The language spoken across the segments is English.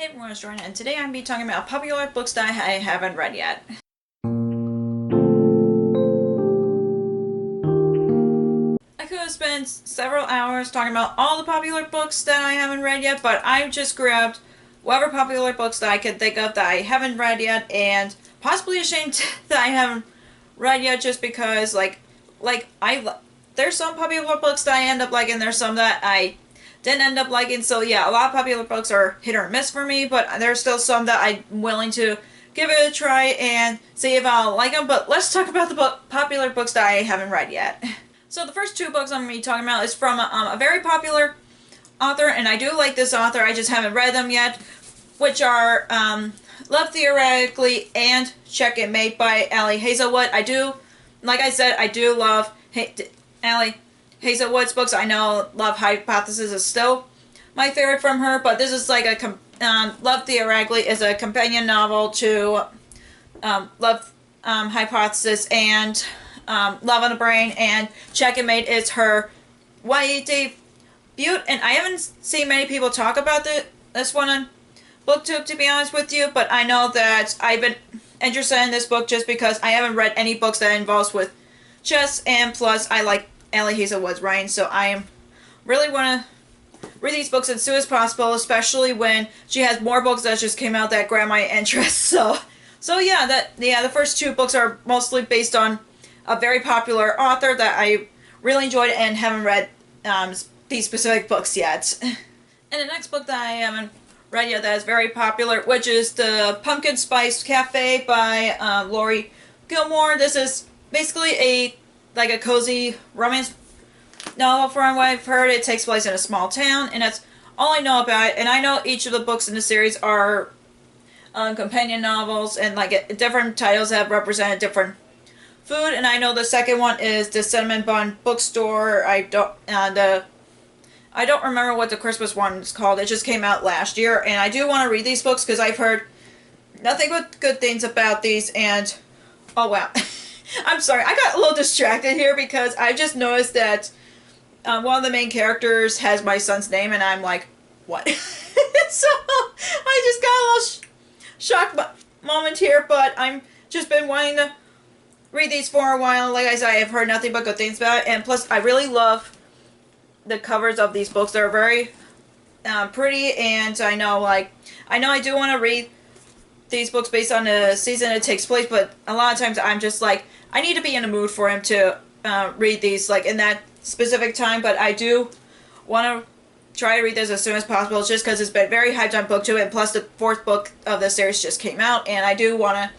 Hey everyone, it's Jordan, and today I'm going to be talking about popular books that I haven't read yet. I could have spent several hours talking about all the popular books that I haven't read yet, but I just grabbed whatever popular books that I could think of that I haven't read yet, and possibly ashamed that I haven't read yet just because, there's some popular books that I end up liking, there's some that I didn't end up liking. So yeah, a lot of popular books are hit or miss for me, but there's still some that I'm willing to give it a try and see if I'll like them. But let's talk about the popular books that I haven't read yet. So the first two books I'm going to be talking about is from a very popular author, and I do like this author, I just haven't read them yet, which are Love Theoretically and Checkmate by Ali Hazelwood. Like I said, I do love Ali Hazelwood's books. I know Love Hypothesis is still my favorite from her, but this is like Love Theoretically is a companion novel to Love Hypothesis and Love on the Brain, and Checkmate is her YA debut, and I haven't seen many people talk about this one on BookTube, to be honest with you, but I know that I've been interested in this book just because I haven't read any books that involves with chess, and plus I like Ali Hazelwood's writing, so I am really want to read these books as soon as possible, especially when she has more books that just came out that grab my interest. So yeah, the first two books are mostly based on a very popular author that I really enjoyed and haven't read these specific books yet. And the next book that I haven't read yet that is very popular, which is The Pumpkin Spice Cafe by Laurie Gilmore. This is basically a cozy romance novel. From what I've heard, it takes place in a small town, and that's all I know about it. And I know each of the books in the series are companion novels, and different titles have represented different food. And I know the second one is The Cinnamon Bun Bookstore. I don't remember what the Christmas one is called. It just came out last year, and I do want to read these books because I've heard nothing but good things about these. And oh wow. I'm sorry, I got a little distracted here because I just noticed that one of the main characters has my son's name, and I'm like, what? So I just got a little shock moment here, but I'm just been wanting to read these for a while. Like I said, I have heard nothing but good things about it, and plus I really love the covers of these books. They're very pretty, and I know I do want to read these books based on the season it takes place, but a lot of times I'm just like, I need to be in a mood for him to read these in that specific time. But I do want to try to read this as soon as possible, just because it's been very hyped on BookTube, and plus the fourth book of the series just came out, and I do want to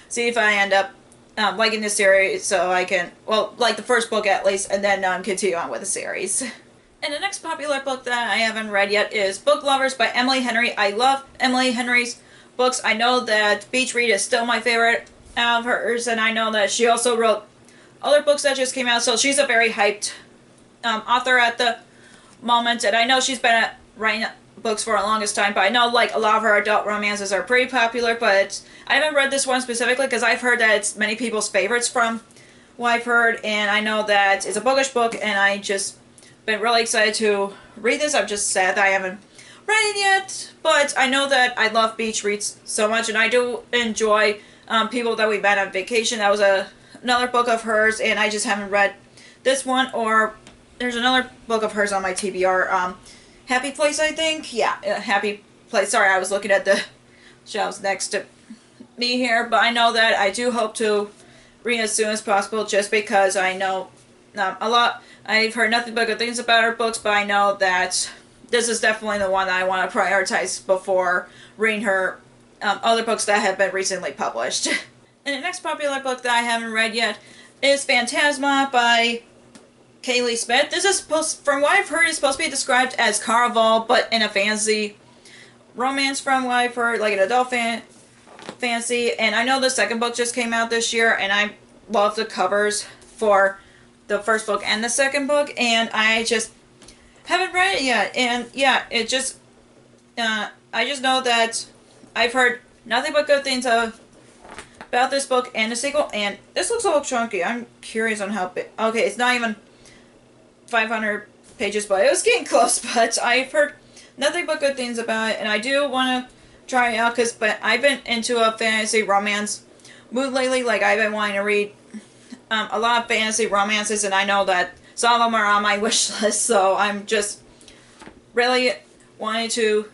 see if I end up liking this series, so I can, like the first book at least, and then continue on with the series. And the next popular book that I haven't read yet is Book Lovers by Emily Henry. I love Emily Henry's books. I know that Beach Read is still my favorite of hers, and I know that she also wrote other books that just came out, so she's a very hyped author at the moment, and I know she's been writing books for the longest time, but I know a lot of her adult romances are pretty popular, but I haven't read this one specifically because I've heard that it's many people's favorites from what I've heard, and I know that it's a bookish book, and I just been really excited to read this. I'm just sad that I haven't read it yet, but I know that I love Beach Reads so much, and I do enjoy People That We Met on Vacation. That was another book of hers, and I just haven't read this one. Or there's another book of hers on my TBR, Happy Place, I think. Yeah, Happy Place. Sorry, I was looking at the shelves next to me here, but I know that I do hope to read as soon as possible, just because I know I've heard nothing but good things about her books, but I know that this is definitely the one that I want to prioritize before reading her other books that have been recently published. And the next popular book that I haven't read yet is Phantasma by Kaylee Smith. This is from what I've heard, is supposed to be described as Caraval, but in a fantasy romance, from what I've heard, like an adult fantasy. And I know the second book just came out this year, and I love the covers for the first book and the second book, and I just haven't read it yet. And yeah, it just I just know that I've heard nothing but good things about this book and the sequel, and this looks a little chunky. I'm curious on how big. Okay, it's not even 500 pages, but it was getting close. But I've heard nothing but good things about it, and I do want to try it out but I've been into a fantasy romance mood lately. Like I've been wanting to read a lot of fantasy romances, and I know that some of them are on my wish list, so I'm just really wanting to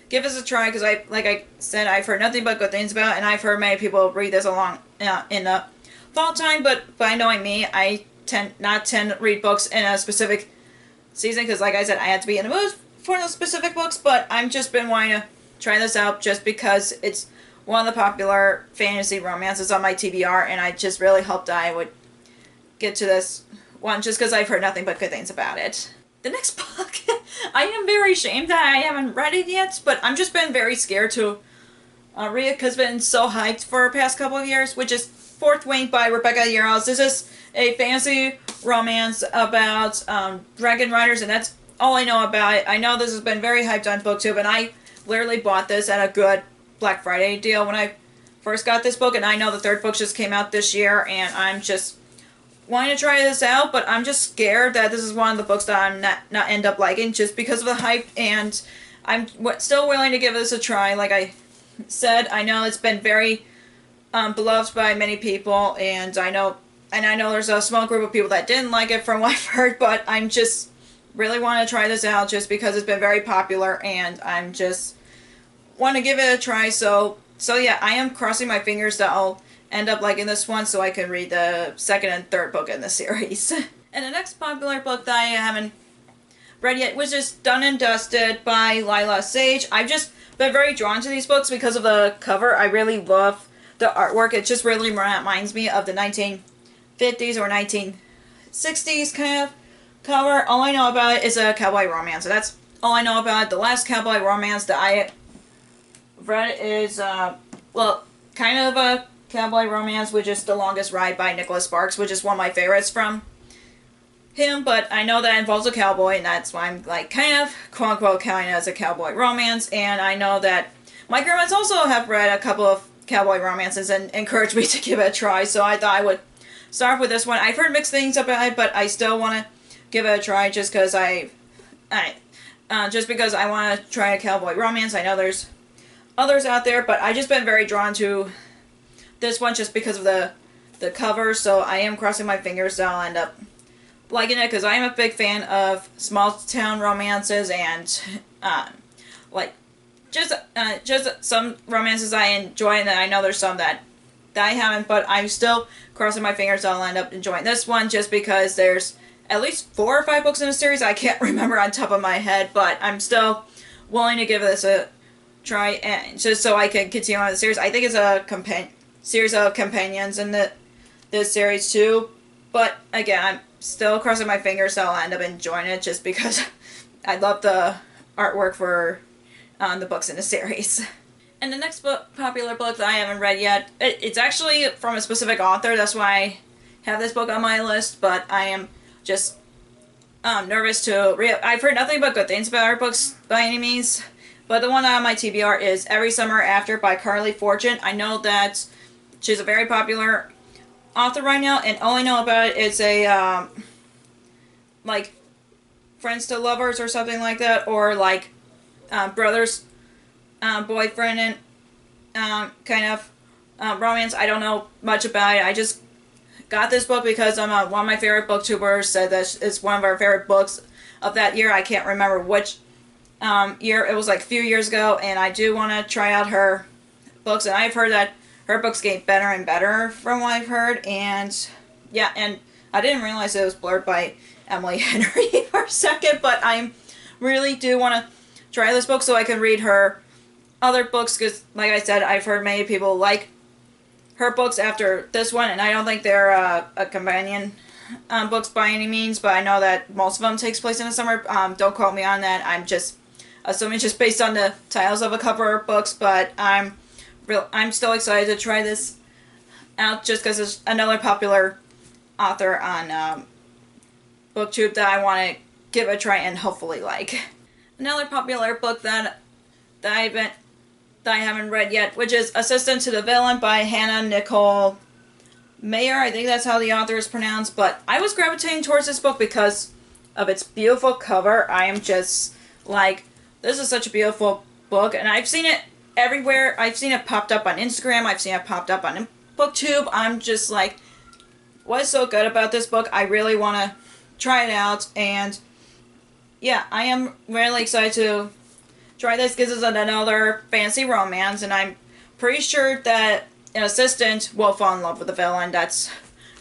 give this a try because like I said, I've heard nothing but good things about it, and I've heard many people read this along in the fall time. But by knowing me, I tend to read books in a specific season because, like I said, I had to be in the mood for those specific books. But I've just been wanting to try this out just because it's one of the popular fantasy romances on my TBR, and I just really hoped I would get to this one just because I've heard nothing but good things about it. The next book, I am very ashamed that I haven't read it yet, but I'm just been very scared to read it because it's been so hyped for the past couple of years, which is Fourth Wing by Rebecca Yarros. This is a fantasy romance about dragon riders, and that's all I know about it. I know this has been very hyped on BookTube, and I literally bought this at a good Black Friday deal when I first got this book, and I know the third book just came out this year, and I'm just wanting to try this out, but I'm just scared that this is one of the books that I'm not end up liking just because of the hype, and I'm still willing to give this a try. Like I said, I know it's been very beloved by many people, and I know there's a small group of people that didn't like it from what I've heard, but I'm just really want to try this out just because it's been very popular, and I'm just want to give it a try. So yeah, I am crossing my fingers that I'll end up liking this one so I can read the second and third book in the series. And the next popular book that I haven't read yet was just Done and Dusted by Lila Sage. I've just been very drawn to these books because of the cover. I really love the artwork. It just really reminds me of the 1950s or 1960s kind of cover. All I know about it is a cowboy romance. So that's all I know about it. The last cowboy romance that I read is, well, kind of a cowboy romance, which is The Longest Ride by Nicholas Sparks, which is one of my favorites from him, but I know that involves a cowboy, and that's why I'm like kind of quote-unquote counting it as a cowboy romance. And I know that my grandmas also have read a couple of cowboy romances and encouraged me to give it a try, so I thought I would start with this one. I've heard mixed things about it, but I still want to give it a try just because just because I want to try a cowboy romance. I know there's others out there, but I've just been very drawn to this one just because of the cover, so I am crossing my fingers that I'll end up liking it because I am a big fan of small town romances and like just some romances I enjoy, and then I know there's some that I haven't, but I'm still crossing my fingers that I'll end up enjoying this one just because there's at least 4 or 5 books in the series. I can't remember on top of my head, but I'm still willing to give this a try, and just so I can continue on the series. I think it's a series of companions in this series too, but again, I'm still crossing my fingers that I'll end up enjoying it just because I love the artwork for the books in the series. And the next popular book that I haven't read yet, it's actually from a specific author, that's why I have this book on my list, but I am just nervous to read. I've heard nothing but good things about her books by any means, but the one on my TBR is Every Summer After by Carly Fortune. I know that she's a very popular author right now, and all I know about it is a, like, friends to lovers or something like that, or like, brothers, boyfriend and, kind of, romance. I don't know much about it. I just got this book because one of my favorite booktubers said that it's one of our favorite books of that year. I can't remember which year. It was like a few years ago, and I do want to try out her books, and I've heard that her books get better and better from what I've heard, and yeah, and I didn't realize it was blurred by Emily Henry for a second, but I really do want to try this book so I can read her other books, because like I said, I've heard many people like her books after this one, and I don't think they're a companion books by any means, but I know that most of them takes place in the summer. Don't quote me on that. I'm just assuming just based on the titles of a couple of books, but I'm still excited to try this out just because it's another popular author on BookTube that I want to give a try and hopefully like. Another popular book that I haven't read yet, which is Assistant to the Villain by Hannah Nicole Mayer. I think that's how the author is pronounced, but I was gravitating towards this book because of its beautiful cover. I am just like, this is such a beautiful book, and I've seen it everywhere. I've seen it popped up on Instagram. I've seen it popped up on BookTube. I'm just like, what's so good about this book? I really want to try it out. And yeah, I am really excited to try this because it's another fantasy romance. And I'm pretty sure that an assistant will fall in love with the villain. That's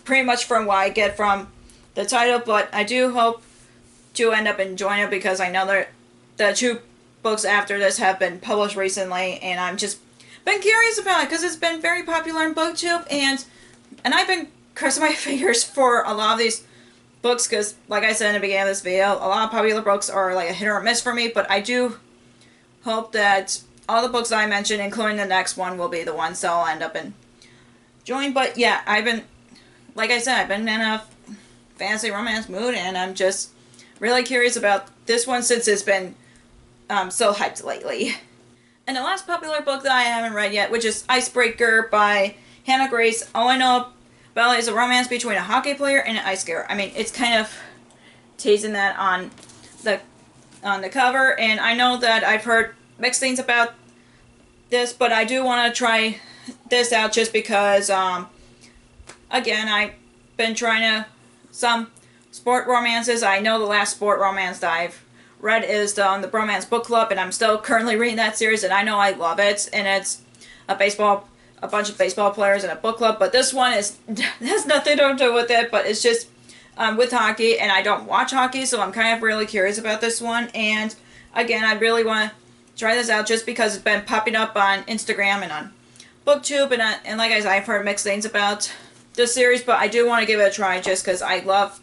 pretty much from what I get from the title. But I do hope to end up enjoying it because I know that the 2 books after this have been published recently, and I'm just been curious about it because it's been very popular in BookTube, and I've been crossing my fingers for a lot of these books because, like I said in the beginning of this video, a lot of popular books are like a hit or miss for me, but I do hope that all the books I mentioned, including the next one, will be the ones that I'll end up enjoying. But yeah, I've been, like I said, I've been in a fantasy romance mood, and I'm just really curious about this one since it's been so hyped lately. And the last popular book that I haven't read yet, which is Icebreaker by Hannah Grace. All I know about it is a romance between a hockey player and an ice skater. I mean, it's kind of teasing that on the cover, and I know that I've heard mixed things about this, but I do want to try this out just because, again, I've been trying some sport romances. I know the last sport romance that I've read is the Bromance Book Club, and I'm still currently reading that series, and I know I love it, and it's a bunch of baseball players in a book club, but this one has nothing to do with it, but it's just with hockey, and I don't watch hockey, so I'm kind of really curious about this one, and again, I really want to try this out just because it's been popping up on Instagram and on BookTube, and like I said, I've heard mixed things about this series, but I do want to give it a try just because I love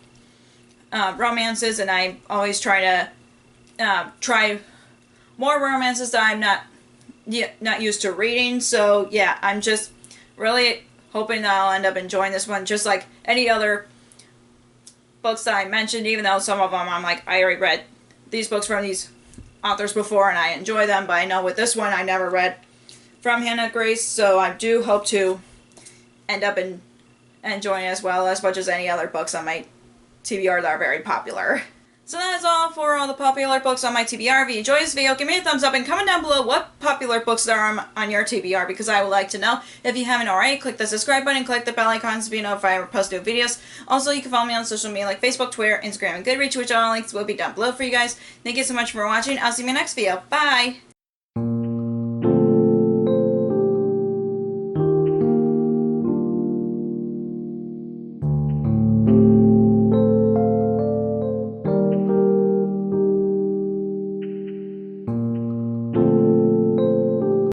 romances, and I always try to try more romances that I'm not used to reading. So yeah, I'm just really hoping that I'll end up enjoying this one just like any other books that I mentioned, even though some of them I'm like, I already read these books from these authors before and I enjoy them, but I know with this one I never read from Hannah Grace, so I do hope to end up enjoying it as well, as much as any other books on my TBR that are very popular. So that is all for all the popular books on my TBR. If you enjoyed this video, give me a thumbs up and comment down below what popular books there are on your TBR because I would like to know. If you haven't already, click the subscribe button, click the bell icon to be notified when I post new videos. Also, you can follow me on social media like Facebook, Twitter, Instagram, and Goodreads, which all links will be down below for you guys. Thank you so much for watching. I'll see you in my next video. Bye!